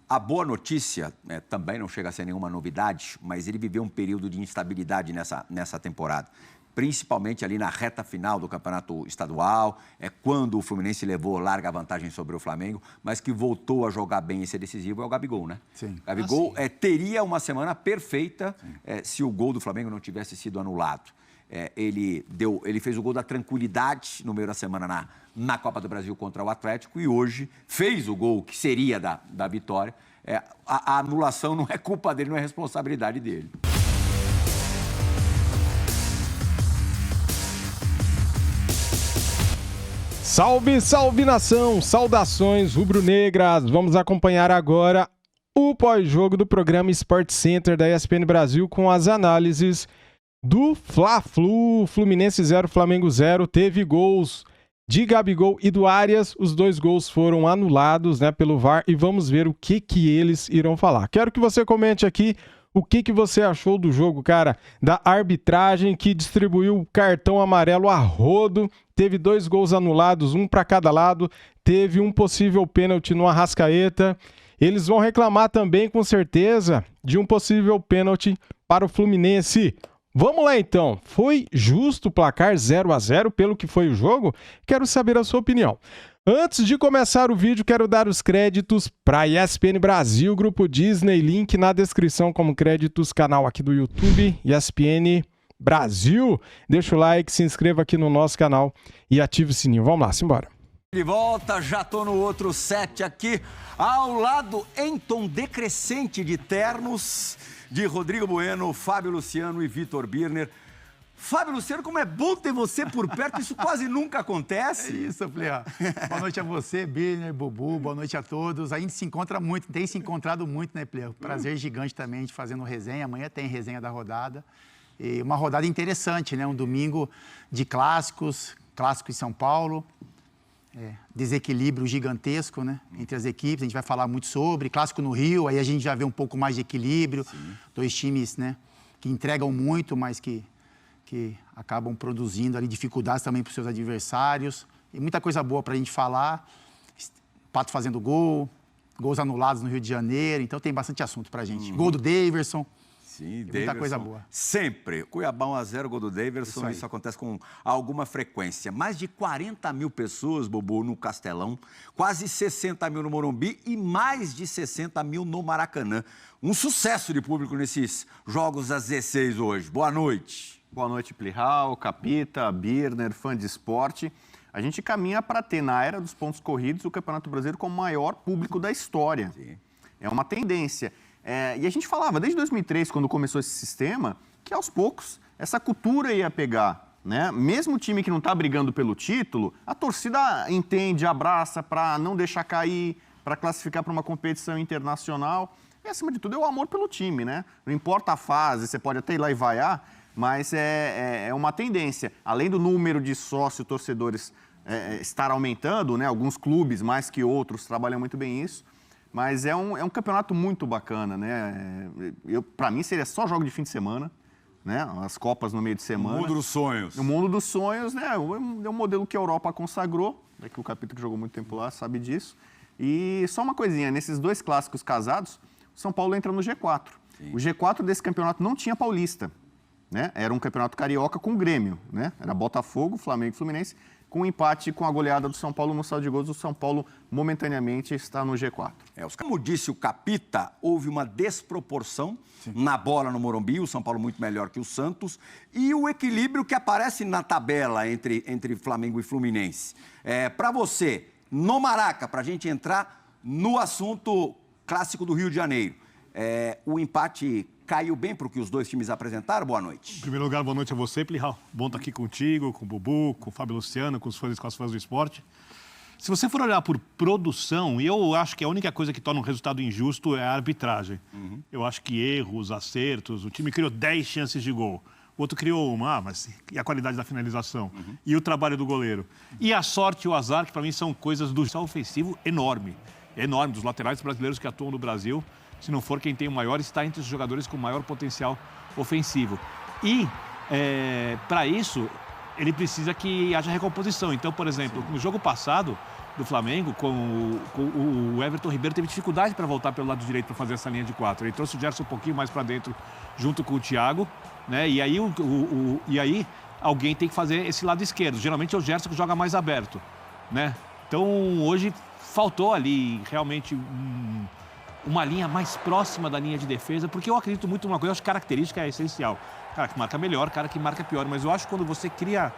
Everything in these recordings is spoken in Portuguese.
A boa notícia, também não chega a ser nenhuma novidade, mas ele viveu um período de instabilidade nessa temporada. Principalmente ali na reta final do campeonato estadual, quando o Fluminense levou larga vantagem sobre o Flamengo, mas que voltou a jogar bem e ser decisivo é o Gabigol, né? Sim. Gabigol teria uma semana perfeita se o gol do Flamengo não tivesse sido anulado. Ele fez o gol da tranquilidade no meio da semana na Copa do Brasil contra o Atlético e hoje fez o gol que seria da vitória. A anulação não é culpa dele, não é responsabilidade dele. Salve, salve nação! Saudações rubro-negras! Vamos acompanhar agora o pós-jogo do programa Sport Center da ESPN Brasil com as análises do Fla-Flu. Fluminense 0, Flamengo 0. Teve gols de Gabigol e do Arias. Os 2 gols foram anulados, pelo VAR e vamos ver o que eles irão falar. Quero que você comente aqui o que você achou do jogo, cara, da arbitragem que distribuiu o cartão amarelo a rodo. Teve 2 gols anulados, um para cada lado. Teve um possível pênalti no Arrascaeta. Eles vão reclamar também, com certeza, de um possível pênalti para o Fluminense. Vamos lá, então. Foi justo o placar 0-0 pelo que foi o jogo? Quero saber a sua opinião. Antes de começar o vídeo, quero dar os créditos para a ESPN Brasil, Grupo Disney, link na descrição como créditos, canal aqui do YouTube, ESPN Brasil. Deixa o like, se inscreva aqui no nosso canal e ative o sininho. Vamos lá, simbora. De volta, já tô no outro set aqui, ao lado em tom decrescente de ternos, de Rodrigo Bueno, Fábio Luciano e Vitor Birner. Fábio Luciano, como é bom ter você por perto, isso quase nunca acontece. É isso, Plea. Boa noite a você, Birner, Bubu, boa noite a todos. A gente se encontra muito, tem se encontrado muito, né, Plea? Prazer gigante também de fazendo resenha. Amanhã tem resenha da rodada. E uma rodada interessante, né? Um domingo de clássicos, clássico em São Paulo. Desequilíbrio gigantesco, né, entre as equipes, a gente vai falar muito sobre. Clássico no Rio, aí a gente já vê um pouco mais de equilíbrio. Sim. 2 times, né, que entregam muito, mas que acabam produzindo ali dificuldades também para os seus adversários. E muita coisa boa para a gente falar. Pato fazendo gol, gols anulados no Rio de Janeiro, então tem bastante assunto para a gente. Gol do Daverson. Sim, muita coisa boa. Sempre. Cuiabá 1-0, gol do Daverson. Isso acontece com alguma frequência. Mais de 40 mil pessoas, Bobo, no Castelão. Quase 60 mil no Morumbi e mais de 60 mil no Maracanã. Um sucesso de público nesses jogos às 16 hoje. Boa noite. Boa noite, Plihal, Capita, Birner, fã de esporte. A gente caminha para ter, na era dos pontos corridos, o Campeonato Brasileiro com o maior público da história. Sim. É uma tendência. E a gente falava, desde 2003, quando começou esse sistema, que aos poucos essa cultura ia pegar, né? Mesmo o time que não está brigando pelo título, a torcida entende, abraça para não deixar cair, para classificar para uma competição internacional. E, acima de tudo, é o amor pelo time, né? Não importa a fase, você pode até ir lá e vaiar, mas é uma tendência. Além do número de sócios-torcedores estar aumentando, né? Alguns clubes, mais que outros, trabalham muito bem isso. Mas é um campeonato muito bacana, né? Para mim seria só jogo de fim de semana, né? As Copas no meio de semana. O mundo dos sonhos. O mundo dos sonhos, né? É um modelo que a Europa consagrou, é que o Capita que jogou muito tempo lá sabe disso. E só uma coisinha, nesses 2 clássicos casados, o São Paulo entra no G4. Sim. O G4 desse campeonato não tinha paulista, né? Era um campeonato carioca com Grêmio, né? Era Botafogo, Flamengo e Fluminense. Com um empate com a goleada do São Paulo no saldo de gols, o São Paulo momentaneamente está no G4. Como disse o Capita, houve uma desproporção na bola no Morumbi, o São Paulo muito melhor que o Santos, e o equilíbrio que aparece na tabela entre Flamengo e Fluminense. Para você, no Maraca, para a gente entrar no assunto clássico do Rio de Janeiro, o empate caiu bem para o que os 2 times apresentaram? Boa noite. Em primeiro lugar, boa noite a você, Plihal. Bom estar aqui contigo, com o Bubu, com o Fábio Luciano, com as fãs do esporte. Se você for olhar por produção, e eu acho que a única coisa que torna um resultado injusto é a arbitragem. Eu acho que erros, acertos, o time criou 10 chances de gol. O outro criou uma, mas e a qualidade da finalização? E o trabalho do goleiro? E a sorte e o azar, que para mim são coisas do jogo ofensivo enorme, dos laterais brasileiros que atuam no Brasil. Se não for quem tem o maior, está entre os jogadores com maior potencial ofensivo. E, para isso, ele precisa que haja recomposição. Então, por exemplo, no jogo passado, do Flamengo, com o Everton Ribeiro teve dificuldade para voltar pelo lado direito para fazer essa linha de 4. Ele trouxe o Gerson um pouquinho mais para dentro, junto com o Thiago, né? E aí alguém tem que fazer esse lado esquerdo. Geralmente é o Gerson que joga mais aberto, né? Então hoje faltou ali realmente uma linha mais próxima da linha de defesa, porque eu acredito muito numa coisa, eu acho que característica é essencial. Cara que marca melhor, cara que marca pior, mas eu acho que quando você cria...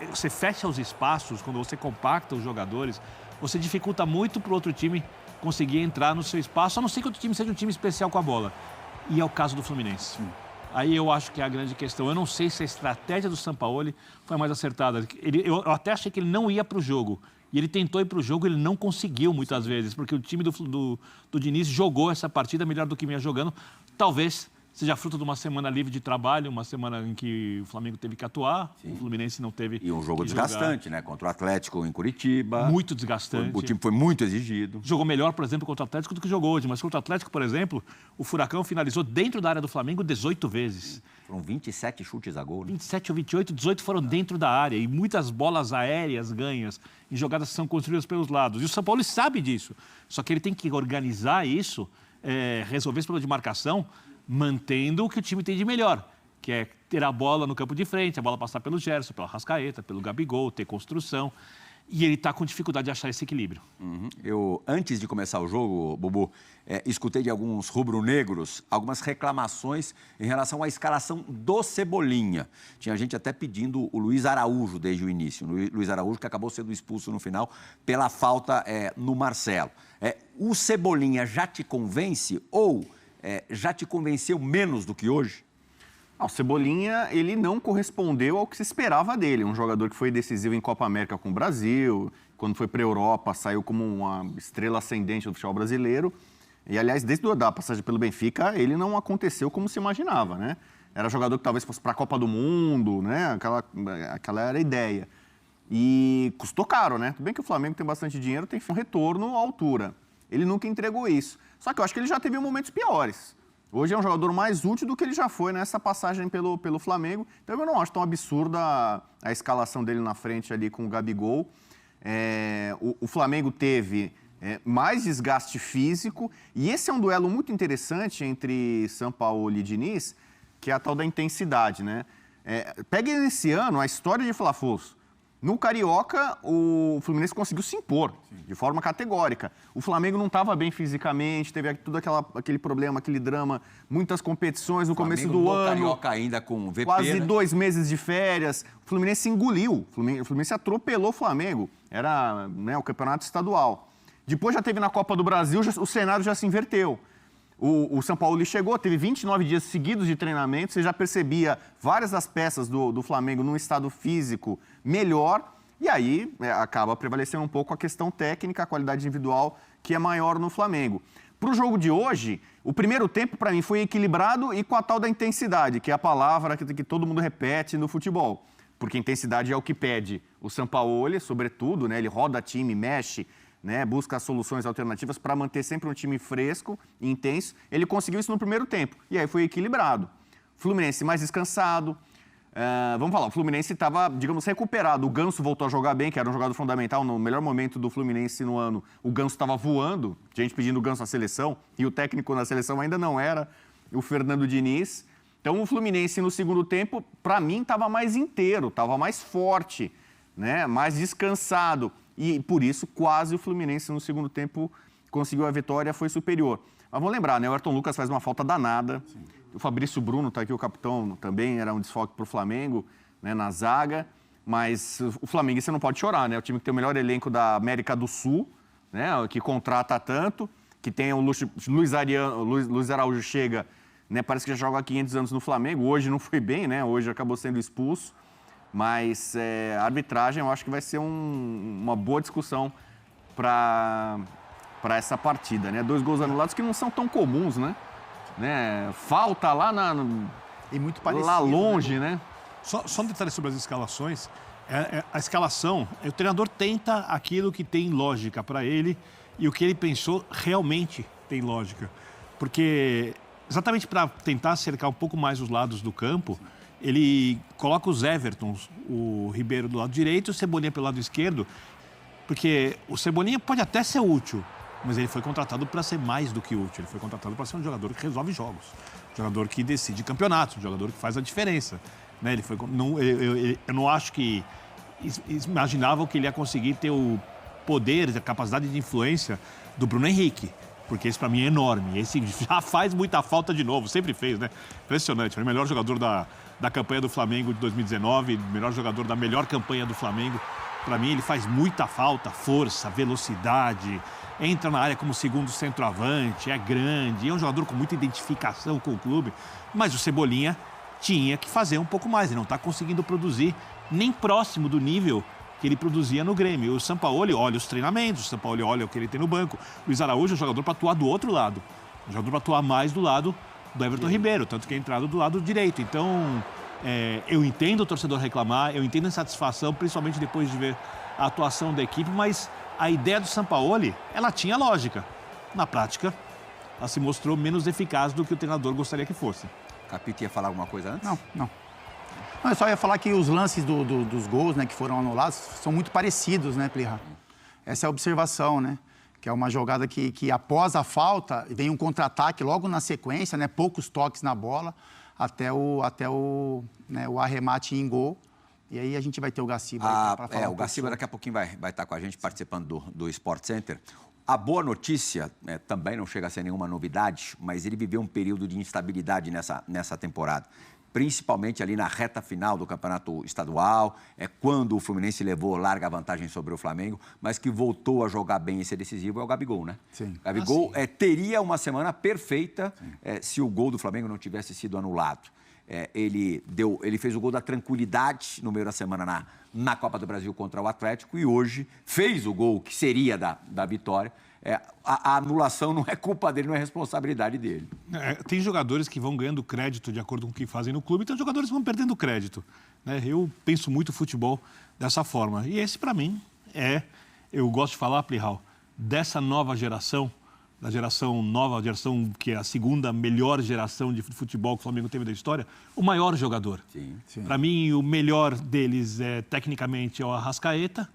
você fecha os espaços, quando você compacta os jogadores, você dificulta muito para o outro time conseguir entrar no seu espaço, a não ser que o outro time seja um time especial com a bola. E é o caso do Fluminense. Aí eu acho que é a grande questão. Eu não sei se a estratégia do Sampaoli foi mais acertada. Eu até achei que ele não ia para o jogo. E ele tentou ir para o jogo, ele não conseguiu muitas vezes, porque o time do Diniz jogou essa partida melhor do que vinha jogando. Talvez seja fruto de uma semana livre de trabalho, uma semana em que o Flamengo teve que atuar, o Fluminense não teve. E um jogo desgastante, né? Contra o Atlético em Curitiba. Muito desgastante. O time foi muito exigido. Jogou melhor, por exemplo, contra o Atlético do que jogou hoje. Mas contra o Atlético, por exemplo, o Furacão finalizou dentro da área do Flamengo 18 vezes. Foram 27 chutes a gol, né? 27 ou 28, 18 foram dentro da área. E muitas bolas aéreas ganhas em jogadas que são construídas pelos lados. E o São Paulo sabe disso. Só que ele tem que organizar isso, resolver esse problema de marcação, mantendo o que o time tem de melhor, que é ter a bola no campo de frente, a bola passar pelo Gerson, pelo Arrascaeta, pelo Gabigol, ter construção. E ele está com dificuldade de achar esse equilíbrio. Eu, antes de começar o jogo, Bubu, escutei de alguns rubro-negros algumas reclamações em relação à escalação do Cebolinha. Tinha gente até pedindo o Luiz Araújo desde o início. Luiz Araújo que acabou sendo expulso no final pela falta no Marcelo. O Cebolinha já te convence ou já te convenceu menos do que hoje? O Cebolinha, ele não correspondeu ao que se esperava dele. Um jogador que foi decisivo em Copa América com o Brasil, quando foi para a Europa, saiu como uma estrela ascendente do futebol brasileiro. E, aliás, desde a passagem pelo Benfica, ele não aconteceu como se imaginava, né? Era jogador que talvez fosse para a Copa do Mundo, né? Aquela era a ideia. E custou caro, né? Tudo bem que o Flamengo tem bastante dinheiro, tem um retorno à altura. Ele nunca entregou isso. Só que eu acho que ele já teve momentos piores. Hoje é um jogador mais útil do que ele já foi nessa passagem pelo Flamengo. Então eu não acho tão absurda a escalação dele na frente ali com o Gabigol. O Flamengo teve mais desgaste físico. E esse é um duelo muito interessante entre Sampaoli e Diniz, que é a tal da intensidade, né? Pegue nesse ano a história de Fla-Flu. No Carioca, o Fluminense conseguiu se impor de forma categórica. O Flamengo não estava bem fisicamente, teve tudo aquele problema, aquele drama, muitas competições no começo do ano. Carioca ainda com VP, quase né? 2 meses de férias. O Fluminense engoliu, o Fluminense atropelou o Flamengo. Era o campeonato estadual. Depois já teve na Copa do Brasil, o cenário já se inverteu. O São Paulo chegou, teve 29 dias seguidos de treinamento, você já percebia várias das peças do Flamengo num estado físico melhor, e aí acaba prevalecendo um pouco a questão técnica, a qualidade individual, que é maior no Flamengo. Para o jogo de hoje, o primeiro tempo, para mim, foi equilibrado e com a tal da intensidade, que é a palavra que todo mundo repete no futebol, porque intensidade é o que pede o Sampaoli, sobretudo, né? Ele roda time, mexe, né, busca soluções alternativas para manter sempre um time fresco e intenso. Ele conseguiu isso no primeiro tempo. E aí foi equilibrado. Fluminense mais descansado. Vamos falar, o Fluminense estava, digamos, recuperado. O Ganso voltou a jogar bem, que era um jogador fundamental. No melhor momento do Fluminense no ano, o Ganso estava voando. Gente pedindo o Ganso na seleção. E o técnico na seleção ainda não era o Fernando Diniz. Então o Fluminense no segundo tempo, para mim, estava mais inteiro, estava mais forte, né, mais descansado. E, por isso, quase o Fluminense, no segundo tempo, conseguiu a vitória, foi superior. Mas vamos lembrar, né? O Ayrton Lucas faz uma falta danada. Sim. O Fabrício Bruno, está aqui, o capitão, também era um desfalque para o Flamengo, né, na zaga. Mas o Flamengo, você não pode chorar, né? O time que tem o melhor elenco da América do Sul, né? Que contrata tanto, que tem o Luiz Araújo chega, né? Parece que já joga há 500 anos no Flamengo. Hoje não foi bem, né? Hoje acabou sendo expulso. Mas a arbitragem, eu acho que vai ser uma boa discussão para essa partida, né? 2 gols anulados que não são tão comuns, né? Falta lá e muito parecido, lá longe, né? Só um detalhe sobre as escalações. A escalação, o treinador tenta aquilo que tem lógica para ele e o que ele pensou realmente tem lógica. Porque exatamente para tentar cercar um pouco mais os lados do campo, ele coloca os Evertons, o Ribeiro do lado direito, o Cebolinha pelo lado esquerdo. Porque o Cebolinha pode até ser útil, mas ele foi contratado para ser mais do que útil. Ele foi contratado para ser um jogador que resolve jogos, um jogador que decide campeonatos, um jogador que faz a diferença. Né? Eu não acho que imaginavam que ele ia conseguir ter o poder, a capacidade de influência do Bruno Henrique, porque esse para mim é enorme. Esse já faz muita falta de novo, sempre fez, né? Impressionante. Foi o melhor jogador da campanha do Flamengo de 2019, melhor jogador da melhor campanha do Flamengo. Para mim, ele faz muita falta, força, velocidade, entra na área como segundo centroavante, é grande, é um jogador com muita identificação com o clube. Mas o Cebolinha tinha que fazer um pouco mais, ele não está conseguindo produzir nem próximo do nível que ele produzia no Grêmio. O Sampaoli olha os treinamentos, o Sampaoli olha o que ele tem no banco. O Luiz Araújo é um jogador para atuar do outro lado, um jogador para atuar mais do lado do Everton Ribeiro, tanto que é entrado do lado direito. Então, eu entendo o torcedor reclamar, eu entendo a insatisfação, principalmente depois de ver a atuação da equipe, mas a ideia do Sampaoli, ela tinha lógica. Na prática, ela se mostrou menos eficaz do que o treinador gostaria que fosse. Capita ia falar alguma coisa antes? Não, eu só ia falar que os lances dos gols, né, que foram anulados são muito parecidos, né, Plirra? Essa é a observação, né? Que é uma jogada que após a falta, vem um contra-ataque logo na sequência, né? Poucos toques na bola, até o arremate em gol. E aí a gente vai ter o Gaciba para falar. O Gaciba daqui a pouquinho vai estar com a gente participando do Sport Center. A boa notícia, também não chega a ser nenhuma novidade, mas ele viveu um período de instabilidade nessa temporada. Principalmente ali na reta final do campeonato estadual, quando o Fluminense levou larga vantagem sobre o Flamengo, mas que voltou a jogar bem e ser decisivo é o Gabigol, né? Sim. Gabigol teria uma semana perfeita se o gol do Flamengo não tivesse sido anulado. Ele fez o gol da tranquilidade no meio da semana na Copa do Brasil contra o Atlético e hoje fez o gol que seria da vitória. A anulação não é culpa dele, não é responsabilidade dele. Tem jogadores que vão ganhando crédito de acordo com o que fazem no clube e tem jogadores que vão perdendo crédito. Né? Eu penso muito futebol dessa forma. E esse, para mim, eu gosto de falar, Plihal, dessa nova geração, da geração que é a segunda melhor geração de futebol que o Flamengo teve da história, o maior jogador. Para mim, o melhor deles, tecnicamente, é o Arrascaeta.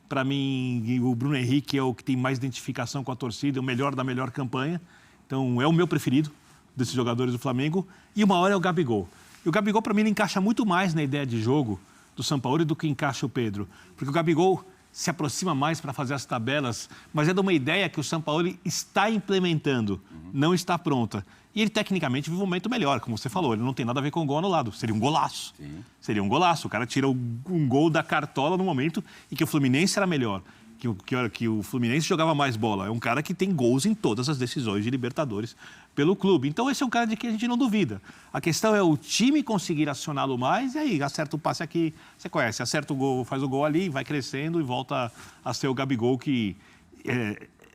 Para mim, o Bruno Henrique é o que tem mais identificação com a torcida, é o melhor da melhor campanha. Então, é o meu preferido desses jogadores do Flamengo. E o maior é o Gabigol. E o Gabigol, para mim, ele encaixa muito mais na ideia de jogo do Sampaoli do que encaixa o Pedro. Porque o Gabigol se aproxima mais para fazer as tabelas, mas é de uma ideia que o Sampaoli está implementando, não está pronta. E ele, tecnicamente, vive um momento melhor, como você falou. Ele não tem nada a ver com o gol anulado. Seria um golaço. Sim. Seria um golaço. O cara tira um gol da cartola no momento em que o Fluminense era melhor, que o Fluminense jogava mais bola. É um cara que tem gols em todas as decisões de Libertadores pelo clube. Então, esse é um cara de que a gente não duvida. A questão é o time conseguir acioná-lo mais e aí acerta o passe aqui, você conhece, acerta o gol, faz o gol ali, vai crescendo e volta a ser o Gabigol que,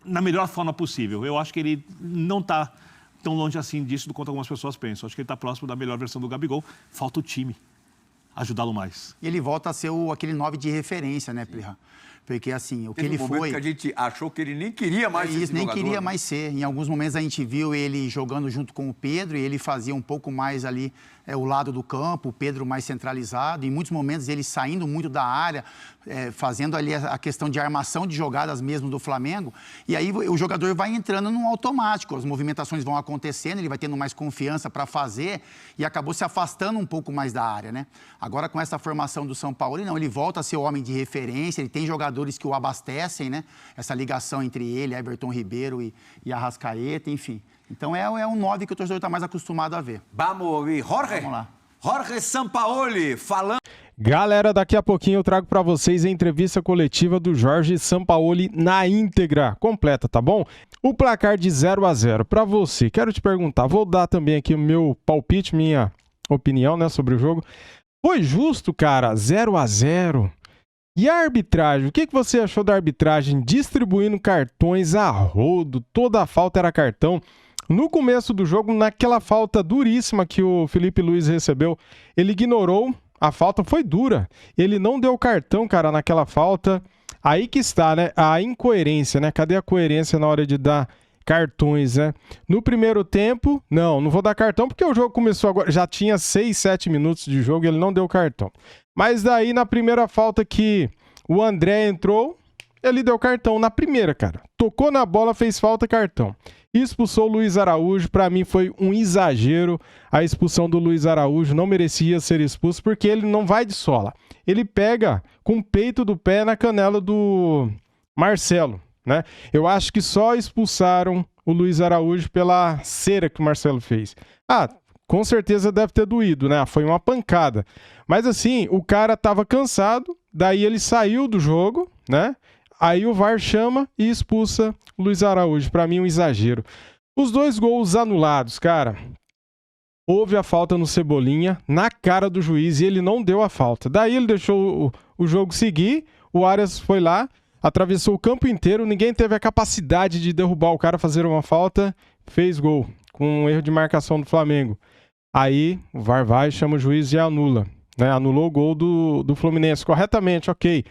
na melhor forma possível. Eu acho que ele não está tão longe assim disso do quanto algumas pessoas pensam. Acho que ele está próximo da melhor versão do Gabigol. Falta o time ajudá-lo mais. E ele volta a ser aquele 9 de referência, né, Plirra? Porque, assim, o que ele foi... que a gente achou que ele nem queria mais ser isso, nem jogador, queria mais ser. Em alguns momentos a gente viu ele jogando junto com o Pedro e ele fazia um pouco mais ali o lado do campo, o Pedro mais centralizado. Em muitos momentos ele saindo muito da área, fazendo ali a questão de armação de jogadas mesmo do Flamengo. E aí o jogador vai entrando num automático, as movimentações vão acontecendo, ele vai tendo mais confiança para fazer e acabou se afastando um pouco mais da área, né? Agora com essa formação do São Paulo, não, ele volta a ser o homem de referência, ele tem jogadores que o abastecem, né? Essa ligação entre ele, Everton Ribeiro e Arrascaeta, enfim. Então é um 9 que o torcedor está mais acostumado a ver. Vamos ouvir Jorge. Vamos lá. Jorge Sampaoli falando. Galera, daqui a pouquinho eu trago para vocês a entrevista coletiva do Jorge Sampaoli na íntegra, completa, tá bom? O placar de 0-0 para você. Quero te perguntar, vou dar também aqui o meu palpite, minha opinião, né, sobre o jogo. Foi justo, cara, 0-0. E a arbitragem? O que você achou da arbitragem distribuindo cartões a rodo? Toda a falta era cartão. No começo do jogo, naquela falta duríssima que o Felipe Luiz recebeu, ele ignorou, a falta foi dura. Ele não deu cartão, cara, naquela falta. Aí que está, né? A incoerência, né? Cadê a coerência na hora de dar cartões, né? No primeiro tempo, não vou dar cartão porque o jogo começou agora, já tinha 6, 7 minutos de jogo e ele não deu cartão. Mas daí, na primeira falta que o André entrou, ele deu cartão na primeira, cara. Tocou na bola, fez falta, cartão. Expulsou o Luiz Araújo, pra mim foi um exagero. A expulsão do Luiz Araújo, não merecia ser expulso, porque ele não vai de sola. Ele pega com o peito do pé na canela do Marcelo, né? Eu acho que só expulsaram o Luiz Araújo pela cera que o Marcelo fez. Com certeza deve ter doído, né? Foi uma pancada. Mas assim, o cara tava cansado, daí ele saiu do jogo, né? Aí o VAR chama e expulsa o Luiz Araújo. Pra mim, um exagero. Os 2 gols anulados, cara. Houve a falta no Cebolinha, na cara do juiz, e ele não deu a falta. Daí ele deixou o jogo seguir, o Arias foi lá, atravessou o campo inteiro, ninguém teve a capacidade de derrubar o cara, fazer uma falta, fez gol, com um erro de marcação do Flamengo. Aí o VAR vai, chama o juiz e anula, né? Anulou o gol do Fluminense corretamente, ok.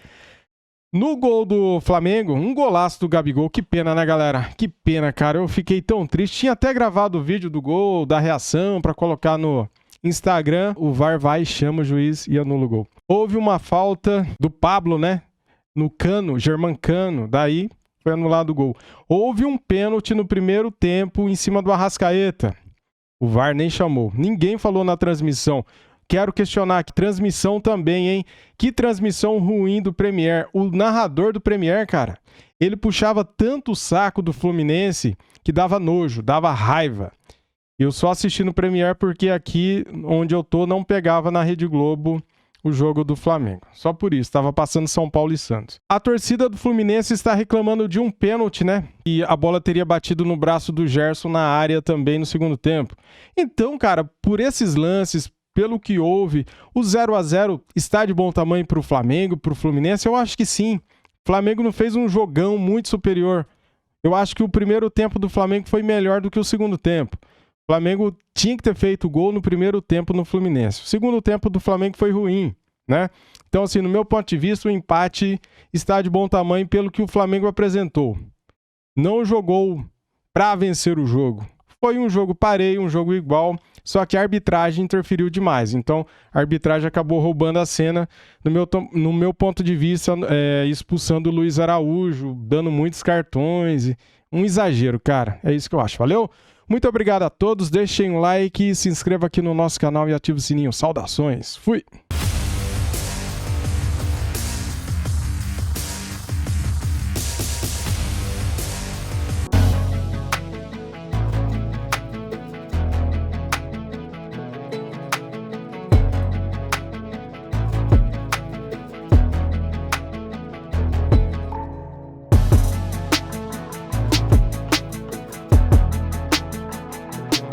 No gol do Flamengo, um golaço do Gabigol. Que pena, né, galera? Que pena, cara. Eu fiquei tão triste. Tinha até gravado o vídeo do gol, da reação, pra colocar no Instagram. O VAR vai, chama o juiz e anula o gol. Houve uma falta do Pablo, né? No Cano, Germancano. Daí foi anulado o gol. Houve um pênalti no primeiro tempo em cima do Arrascaeta. O VAR nem chamou. Ninguém falou na transmissão. Quero questionar, que transmissão também, hein? Que transmissão ruim do Premier. O narrador do Premier, cara, ele puxava tanto o saco do Fluminense que dava nojo, dava raiva. Eu só assisti no Premier porque aqui onde eu tô não pegava na Rede Globo o jogo do Flamengo. Só por isso, estava passando São Paulo e Santos. A torcida do Fluminense está reclamando de um pênalti, né? E a bola teria batido no braço do Gerson na área também no segundo tempo. Então, cara, por esses lances, pelo que houve, o 0-0 está de bom tamanho para o Flamengo, para o Fluminense? Eu acho que sim. O Flamengo não fez um jogão muito superior. Eu acho que o primeiro tempo do Flamengo foi melhor do que o segundo tempo. O Flamengo tinha que ter feito gol no primeiro tempo no Fluminense. O segundo tempo do Flamengo foi ruim, né? Então, assim, no meu ponto de vista, o empate está de bom tamanho pelo que o Flamengo apresentou. Não jogou para vencer o jogo. Foi um jogo pareio, um jogo igual, só que a arbitragem interferiu demais. Então, a arbitragem acabou roubando a cena, no meu ponto de vista, expulsando o Luiz Araújo, dando muitos cartões. Um exagero, cara. É isso que eu acho. Valeu? Muito obrigado a todos. Deixem um like, se inscreva aqui no nosso canal e ative o sininho. Saudações. Fui!